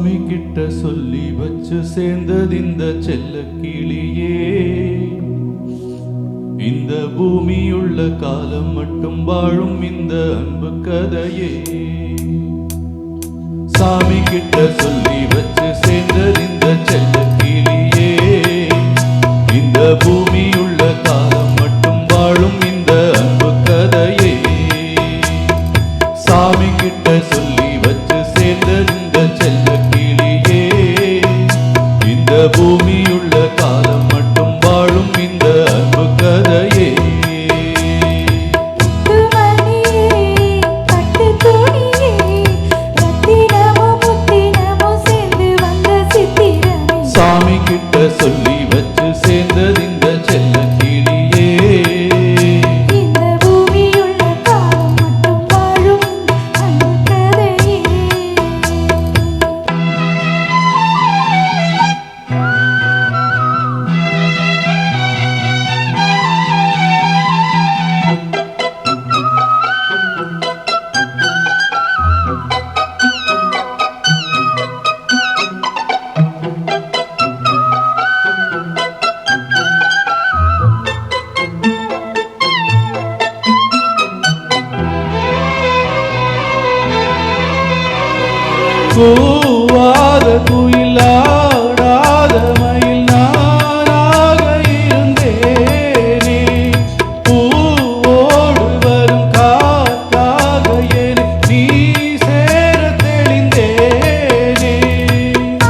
சாமி கிட்ட சொல்லி வச்சு சேர்ந்தது இந்த செல்ல கிளியே. இந்த பூமியுள்ள காலம் மட்டும் வாழும் இந்த அன்பு கதையே. சாமி கிட்ட சொல்லி வச்சு சேர்ந்தது இந்த செல்ல கிளியே. இந்த பூமியுள்ள காலம் மட்டும் வாழும் இந்த அன்பு கதையே. சாமி கிட்ட சொல்லி வச்சு சேர்ந்தது இந்த செல்ல கிளியே. இந்த பூமியுள்ள காலம் மட்டும் வாழும் இந்த அன்பு கதையே. சாமி கிட்ட சொல்லி வச்சு சேர்ந்தது இந்த செல்ல கிளியே. இந்த பூமியுள்ள காலம் மட்டும் வாழும் அன்பு கதையே. கூவாத குயிலாடாத மயில் நானாக இருந்தேனே. பூவோடு வரும் காத்தாக என நீ சேர தெளிந்தேனே.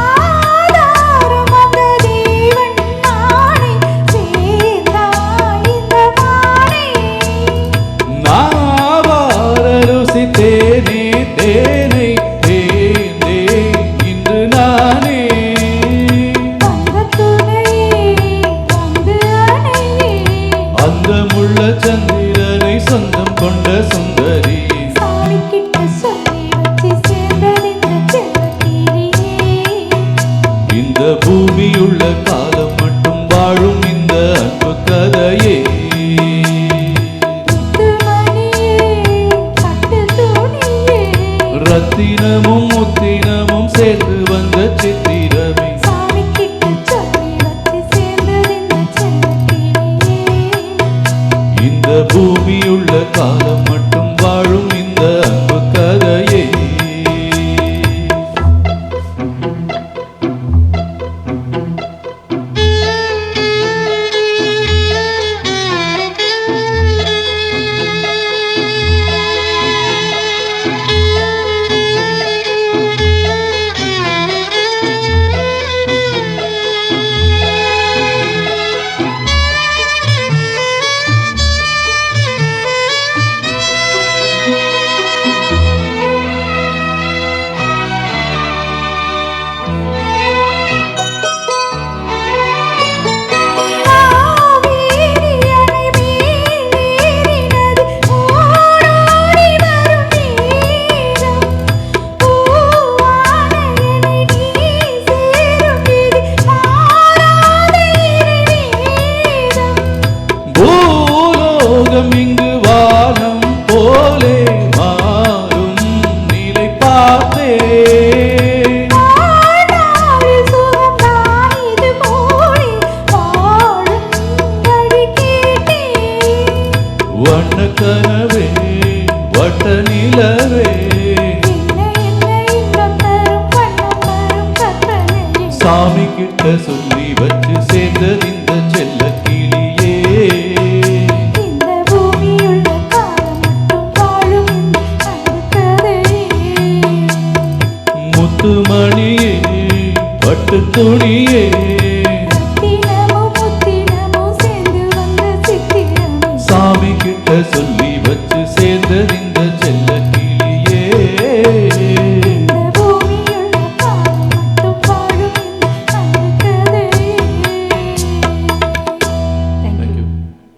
ஆதாரம் அந்த தேவன் நானே, சேர்ந்தாய் இந்த வானே. நாவார ருசித்தேனே தேனை இன்று நானே. வந்த துணையே வந்து அணையே. அந்த முள்ள சந்திரனை சொந்தம் கொண்ட சுந்தரி. சாமி கிட்ட சொல்லி வச்சு சேர்ந்தது இந்த செல்ல கிளியே. இந்த பூமியுள்ள காலம் மட்டும் வாழும் இந்த அன்பு கதையே. முத்துமணியே பட்டு துணியே. ரத்தினமும் முத்தினமும் சேர்ந்து வந்த சித்திரமே. சாமி கிட்ட சொல்லி வச்சு சேர்ந்தது இந்த செல்ல கிளியே. இந்த பூமியுள்ள காலம் மட்டும் வாழும் இந்த அன்பு கதையே. இங்கு வானம் போலே மாறும் நிலை பார்த்தே. வண்ண கனவே வட்ட நிலவே. சாமி கிட்ட சொல்லி வச்சு சேர்ந்தது இந்த செல்ல கிளியே. இந்த பூமியுள்ள காலம் மட்டும் வாழும் இந்த அன்பு கதையே. முத்துமணியே பட்டு துணியே. ரத்தினமும் முத்தினமும் சேர்ந்து வந்த சித்திரமே. சாமி கிட்ட சொல்லி வச்சு சேர்ந்தது